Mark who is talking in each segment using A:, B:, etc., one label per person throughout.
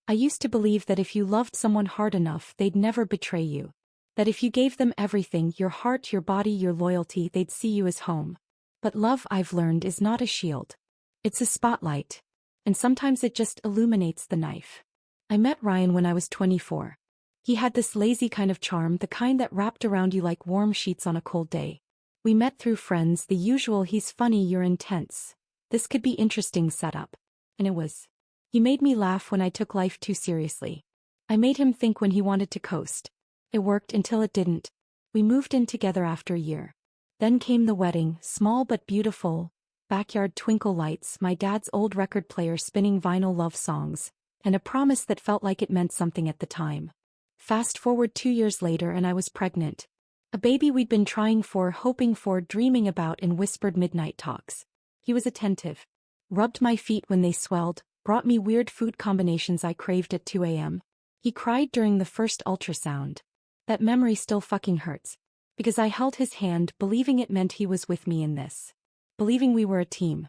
A: I used to believe that if you loved someone hard enough, they'd never betray you. That if you gave them everything, your heart, your body, your loyalty, they'd see you as home. But love, I've learned, is not a shield. It's a spotlight. And sometimes it just illuminates the knife. I met Ryan when I was 24. He had this lazy kind of charm, the kind that wrapped around you like warm sheets on a cold day. We met through friends, the usual he's funny, you're intense. This could be interesting setup. And it was. He made me laugh when I took life too seriously. I made him think when he wanted to coast. It worked until it didn't. We moved in together after a year. Then came the wedding, small but beautiful, backyard twinkle lights, my dad's old record player spinning vinyl love songs, and a promise that felt like it meant something at the time. Fast forward 2 years later and I was pregnant. A baby we'd been trying for, hoping for, dreaming about in whispered midnight talks. He was attentive. Rubbed my feet when they swelled, brought me weird food combinations I craved at 2 a.m. He cried during the first ultrasound. That memory still fucking hurts. Because I held his hand, believing it meant he was with me in this. Believing we were a team.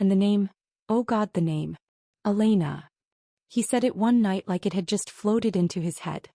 A: And the name, oh God, the name. Elena. He said it one night like it had just floated into his head.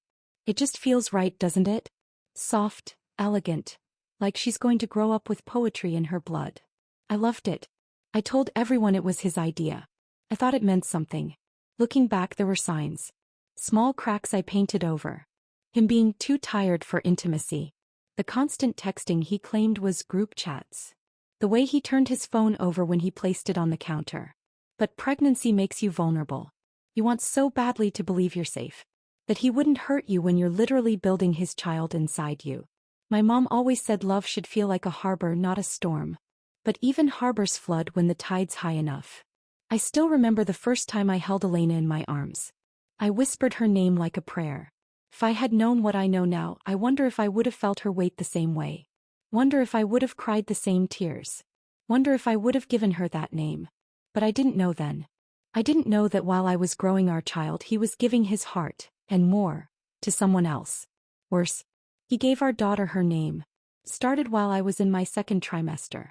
A: It just feels right, doesn't it? Soft, elegant. Like she's going to grow up with poetry in her blood. I loved it. I told everyone it was his idea. I thought it meant something. Looking back, there were signs. Small cracks I painted over. Him being too tired for intimacy. The constant texting he claimed was group chats. The way he turned his phone over when he placed it on the counter. But pregnancy makes you vulnerable. You want so badly to believe you're safe. That he wouldn't hurt you when you're literally building his child inside you. My mom always said love should feel like a harbor, not a storm. But even harbors flood when the tide's high enough. I still remember the first time I held Elena in my arms. I whispered her name like a prayer. If I had known what I know now, I wonder if I would have felt her weight the same way. Wonder if I would have cried the same tears. Wonder if I would have given her that name. But I didn't know then. I didn't know that while I was growing our child, he was giving his heart, and more, to someone else. Worse, he gave our daughter her name. Started while I was in my second trimester.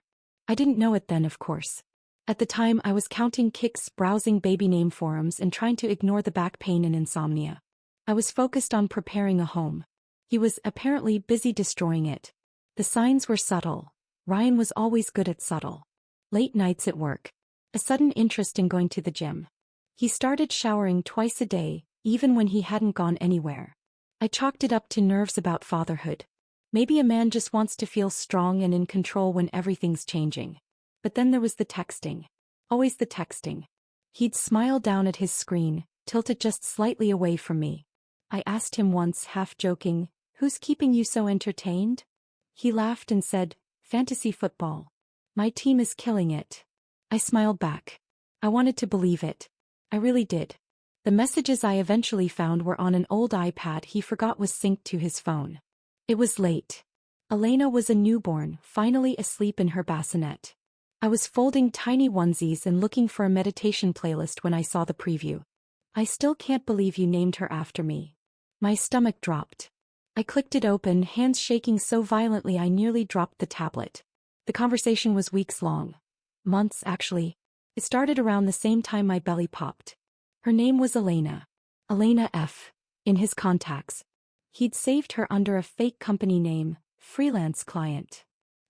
A: I didn't know it then, of course. At the time, I was counting kicks, browsing baby name forums, and trying to ignore the back pain and insomnia. I was focused on preparing a home. He was apparently busy destroying it. The signs were subtle. Ryan was always good at subtle. Late nights at work. A sudden interest in going to the gym. He started showering twice a day, even when he hadn't gone anywhere. I chalked it up to nerves about fatherhood. Maybe a man just wants to feel strong and in control when everything's changing. But then there was the texting. Always the texting. He'd smile down at his screen, tilted just slightly away from me. I asked him once, half joking, "Who's keeping you so entertained?" He laughed and said, "Fantasy football. My team is killing it." I smiled back. I wanted to believe it. I really did. The messages I eventually found were on an old iPad he forgot was synced to his phone. It was late. Elena was a newborn, finally asleep in her bassinet. I was folding tiny onesies and looking for a meditation playlist when I saw the preview. "I still can't believe you named her after me." My stomach dropped. I clicked it open, hands shaking so violently I nearly dropped the tablet. The conversation was weeks long. Months, actually. It started around the same time my belly popped. Her name was Elena. Elena F. In his contacts. He'd saved her under a fake company name, freelance client.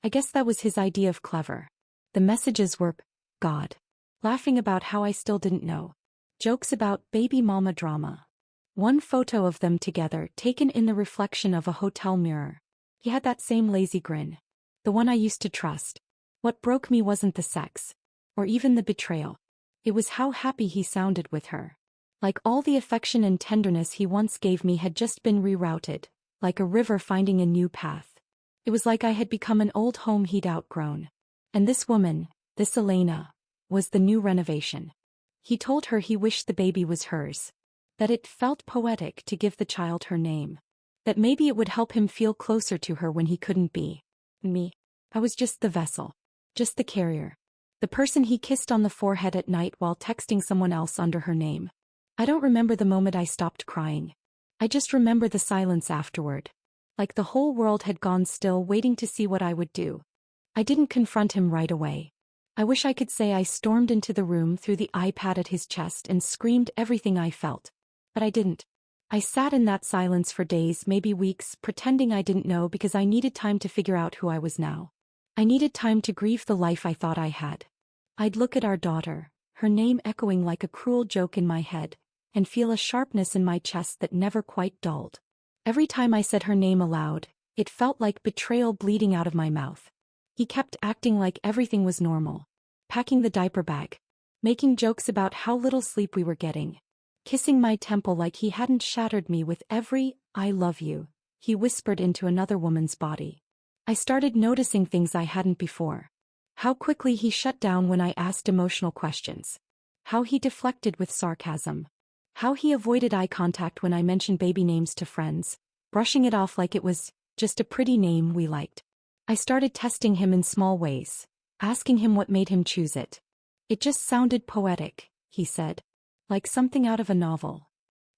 A: I guess that was his idea of clever. The messages were, God. Laughing about how I still didn't know. Jokes about baby mama drama. One photo of them together, taken in the reflection of a hotel mirror. He had that same lazy grin. The one I used to trust. What broke me wasn't the sex. Or even the betrayal. It was how happy he sounded with her. Like all the affection and tenderness he once gave me had just been rerouted, like a river finding a new path. It was like I had become an old home he'd outgrown. And this woman, this Elena, was the new renovation. He told her he wished the baby was hers. That it felt poetic to give the child her name. That maybe it would help him feel closer to her when he couldn't be. Me. I was just the vessel. Just the carrier. The person he kissed on the forehead at night while texting someone else under her name. I don't remember the moment I stopped crying. I just remember the silence afterward. Like the whole world had gone still, waiting to see what I would do. I didn't confront him right away. I wish I could say I stormed into the room, through the iPad at his chest, and screamed everything I felt. But I didn't. I sat in that silence for days, maybe weeks, pretending I didn't know because I needed time to figure out who I was now. I needed time to grieve the life I thought I had. I'd look at our daughter, her name echoing like a cruel joke in my head, and feel a sharpness in my chest that never quite dulled. Every time I said her name aloud, it felt like betrayal bleeding out of my mouth. He kept acting like everything was normal. Packing the diaper bag. Making jokes about how little sleep we were getting. Kissing my temple like he hadn't shattered me with every, "I love you," he whispered into another woman's body. I started noticing things I hadn't before. How quickly he shut down when I asked emotional questions. How he deflected with sarcasm. How he avoided eye contact when I mentioned baby names to friends, brushing it off like it was just a pretty name we liked. I started testing him in small ways, asking him what made him choose it. "It just sounded poetic," he said. "Like something out of a novel."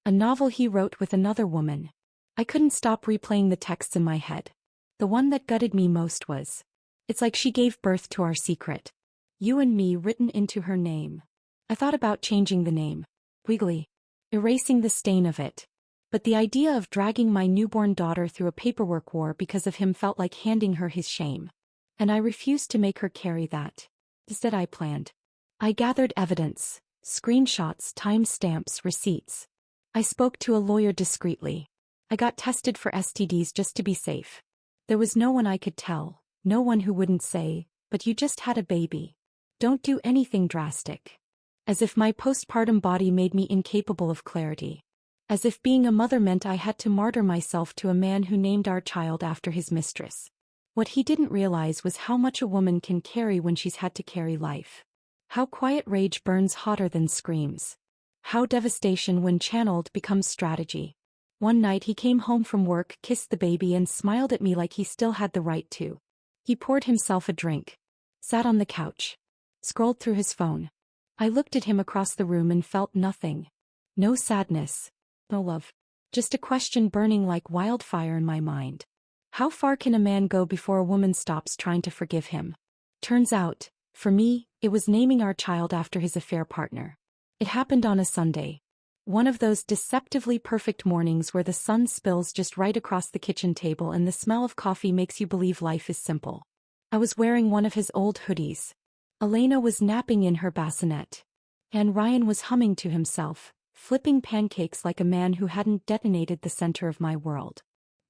A: A novel he wrote with another woman. I couldn't stop replaying the texts in my head. The one that gutted me most was, "It's like she gave birth to our secret. You and me written into her name." I thought about changing the name. Wiggly. Erasing the stain of it. But the idea of dragging my newborn daughter through a paperwork war because of him felt like handing her his shame. And I refused to make her carry that. Instead I planned. I gathered evidence. Screenshots, timestamps, receipts. I spoke to a lawyer discreetly. I got tested for STDs just to be safe. There was no one I could tell, no one who wouldn't say, "But you just had a baby. Don't do anything drastic." As if my postpartum body made me incapable of clarity. As if being a mother meant I had to martyr myself to a man who named our child after his mistress. What he didn't realize was how much a woman can carry when she's had to carry life. How quiet rage burns hotter than screams. How devastation when channeled becomes strategy. One night he came home from work, kissed the baby and smiled at me like he still had the right to. He poured himself a drink. Sat on the couch. Scrolled through his phone. I looked at him across the room and felt nothing. No sadness. No love. Just a question burning like wildfire in my mind. How far can a man go before a woman stops trying to forgive him? Turns out, for me, it was naming our child after his affair partner. It happened on a Sunday. One of those deceptively perfect mornings where the sun spills just right across the kitchen table and the smell of coffee makes you believe life is simple. I was wearing one of his old hoodies. Elena was napping in her bassinet. And Ryan was humming to himself, flipping pancakes like a man who hadn't detonated the center of my world.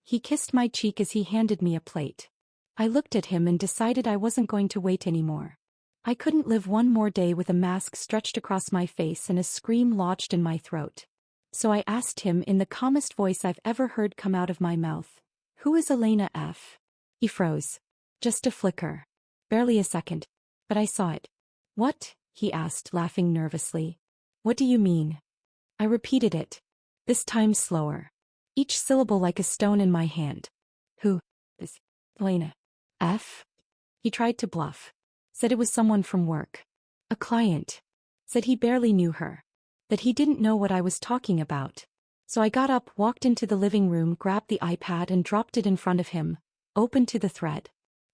A: He kissed my cheek as he handed me a plate. I looked at him and decided I wasn't going to wait anymore. I couldn't live one more day with a mask stretched across my face and a scream lodged in my throat. So I asked him in the calmest voice I've ever heard come out of my mouth, "Who is Elena F.?" He froze. Just a flicker. Barely a second. But I saw it. "What?" he asked, laughing nervously. "What do you mean?" I repeated it. This time slower. Each syllable like a stone in my hand. "Who is Elena F.?" He tried to bluff. Said it was someone from work. A client. Said he barely knew her. That he didn't know what I was talking about. So I got up, walked into the living room, grabbed the iPad and dropped it in front of him, open to the thread.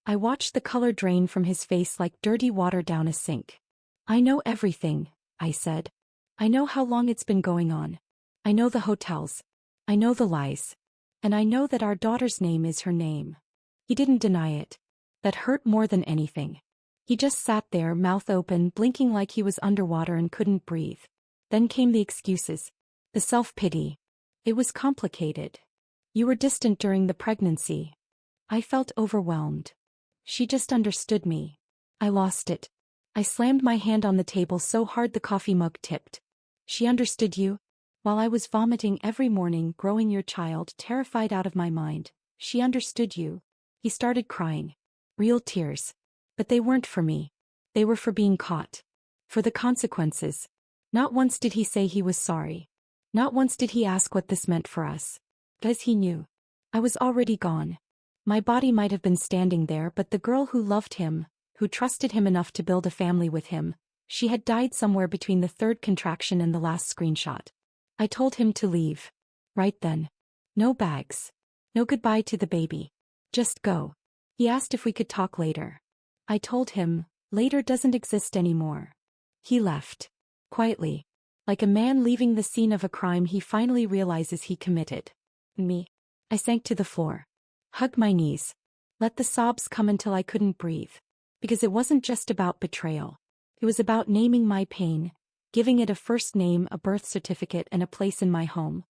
A: I watched the color drain from his face like dirty water down a sink. "I know everything," I said. "I know how long it's been going on. I know the hotels. I know the lies. And I know that our daughter's name is her name." He didn't deny it. That hurt more than anything. He just sat there, mouth open, blinking like he was underwater and couldn't breathe. Then came the excuses. The self-pity. It was complicated. "You were distant during the pregnancy." I felt overwhelmed. She just understood me. I lost it. I slammed my hand on the table so hard the coffee mug tipped. "She understood you? While I was vomiting every morning, growing your child, terrified out of my mind. She understood you." He started crying. Real tears. But they weren't for me. They were for being caught. For the consequences. Not once did he say he was sorry. Not once did he ask what this meant for us. Because he knew. I was already gone. My body might have been standing there, but the girl who loved him, who trusted him enough to build a family with him, she had died somewhere between the third contraction and the last screenshot. I told him to leave. Right then. No bags. No goodbye to the baby. Just go. He asked if we could talk later. I told him, later doesn't exist anymore. He left. Quietly. Like a man leaving the scene of a crime he finally realizes he committed. Me. I sank to the floor. Hugged my knees. Let the sobs come until I couldn't breathe. Because it wasn't just about betrayal. It was about naming my pain, giving it a first name, a birth certificate, and a place in my home.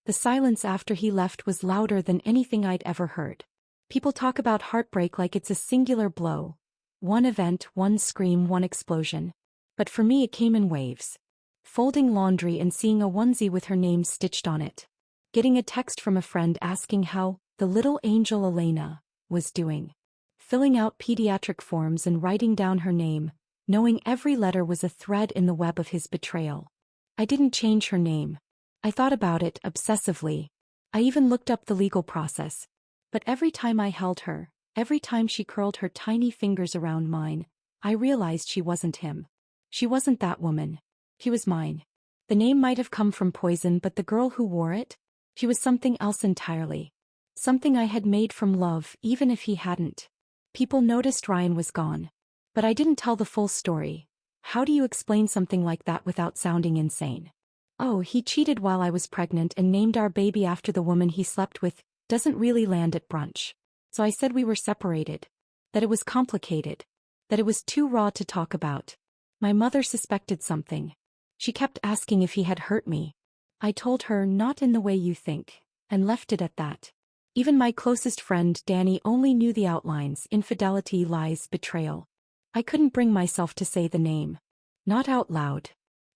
A: The silence after he left was louder than anything I'd ever heard. People talk about heartbreak like it's a singular blow. One event, one scream, one explosion. But for me it came in waves. Folding laundry and seeing a onesie with her name stitched on it. Getting a text from a friend asking how the little angel Elena was doing. Filling out pediatric forms and writing down her name, knowing every letter was a thread in the web of his betrayal. I didn't change her name. I thought about it obsessively. I even looked up the legal process. But every time I held her, every time she curled her tiny fingers around mine, I realized she wasn't him. She wasn't that woman. She was mine. The name might have come from poison, but the girl who wore it? She was something else entirely. Something I had made from love, even if he hadn't. People noticed Ryan was gone. But I didn't tell the full story. How do you explain something like that without sounding insane? Oh, he cheated while I was pregnant and named our baby after the woman he slept with. Doesn't really land at brunch. So I said we were separated. That it was complicated. That it was too raw to talk about. My mother suspected something. She kept asking if he had hurt me. I told her, not in the way you think, and left it at that. Even my closest friend Danny only knew the outlines: infidelity, lies, betrayal. I couldn't bring myself to say the name. Not out loud.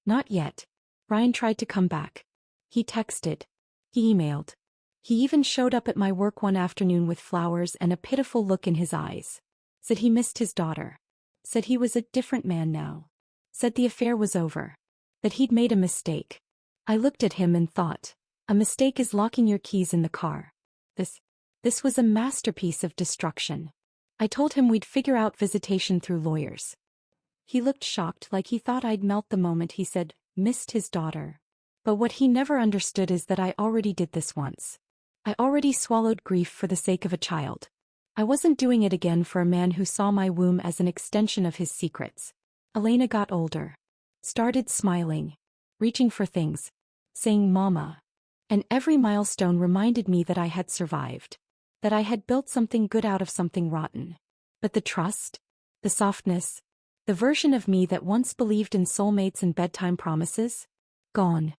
A: Not yet. Ryan tried to come back. He texted. He emailed. He even showed up at my work one afternoon with flowers and a pitiful look in his eyes. Said he missed his daughter. Said he was a different man now. Said the affair was over. That he'd made a mistake. I looked at him and thought, a mistake is locking your keys in the car. This was a masterpiece of destruction. I told him we'd figure out visitation through lawyers. He looked shocked, like he thought I'd melt the moment he said, missed his daughter. But what he never understood is that I already did this once. I already swallowed grief for the sake of a child. I wasn't doing it again for a man who saw my womb as an extension of his secrets. Elena got older. Started smiling. Reaching for things. Saying mama. And every milestone reminded me that I had survived. That I had built something good out of something rotten. But the trust? The softness? The version of me that once believed in soulmates and bedtime promises? Gone.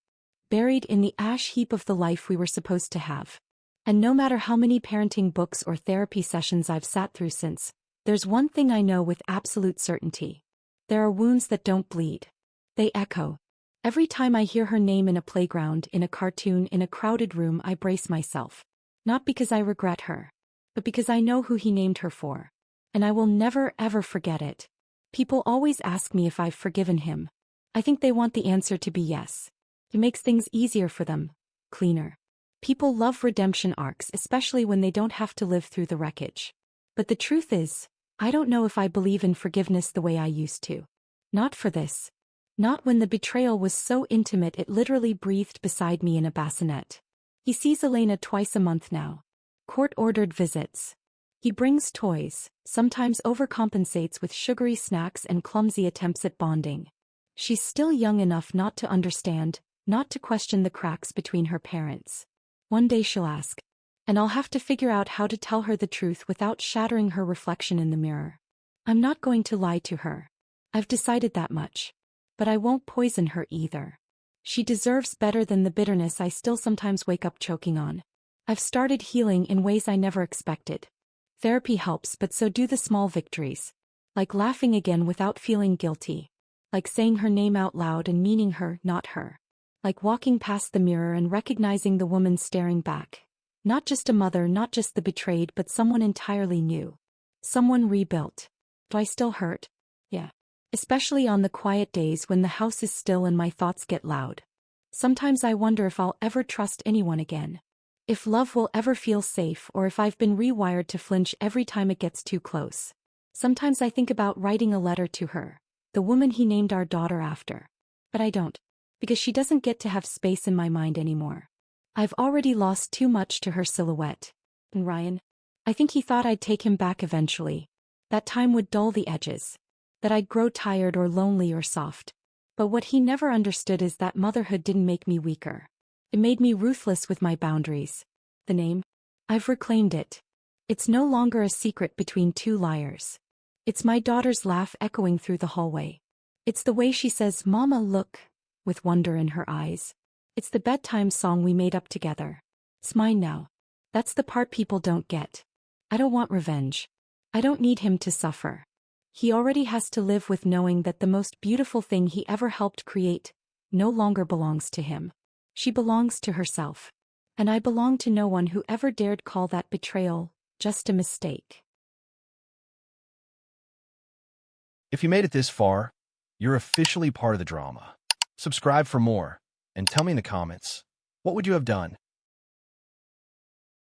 A: Buried in the ash heap of the life we were supposed to have. And no matter how many parenting books or therapy sessions I've sat through since, there's one thing I know with absolute certainty. There are wounds that don't bleed. They echo. Every time I hear her name in a playground, in a cartoon, in a crowded room, I brace myself. Not because I regret her, but because I know who he named her for. And I will never ever forget it. People always ask me if I've forgiven him. I think they want the answer to be yes. It makes things easier for them. Cleaner. People love redemption arcs, especially when they don't have to live through the wreckage. But the truth is, I don't know if I believe in forgiveness the way I used to. Not for this. Not when the betrayal was so intimate it literally breathed beside me in a bassinet. He sees Elena twice a month now. Court-ordered visits. He brings toys, sometimes overcompensates with sugary snacks and clumsy attempts at bonding. She's still young enough not to understand, not to question the cracks between her parents. One day she'll ask. And I'll have to figure out how to tell her the truth without shattering her reflection in the mirror. I'm not going to lie to her. I've decided that much. But I won't poison her either. She deserves better than the bitterness I still sometimes wake up choking on. I've started healing in ways I never expected. Therapy helps, but so do the small victories. Like laughing again without feeling guilty. Like saying her name out loud and meaning her, not her. Like walking past the mirror and recognizing the woman staring back. Not just a mother, not just the betrayed, but someone entirely new. Someone rebuilt. Do I still hurt? Yeah. Especially on the quiet days when the house is still and my thoughts get loud. Sometimes I wonder if I'll ever trust anyone again. If love will ever feel safe, or if I've been rewired to flinch every time it gets too close. Sometimes I think about writing a letter to her, the woman he named our daughter after. But I don't. Because she doesn't get to have space in my mind anymore. I've already lost too much to her silhouette. And Ryan? I think he thought I'd take him back eventually. That time would dull the edges. That I'd grow tired or lonely or soft. But what he never understood is that motherhood didn't make me weaker. It made me ruthless with my boundaries. The name? I've reclaimed it. It's no longer a secret between two liars. It's my daughter's laugh echoing through the hallway. It's the way she says, "Mama, look," with wonder in her eyes. It's the bedtime song we made up together. It's mine now. That's the part people don't get. I don't want revenge. I don't need him to suffer. He already has to live with knowing that the most beautiful thing he ever helped create no longer belongs to him. She belongs to herself. And I belong to no one who ever dared call that betrayal just a mistake.
B: If you made it this far, you're officially part of the drama. Subscribe for more, and tell me in the comments, what would you have done?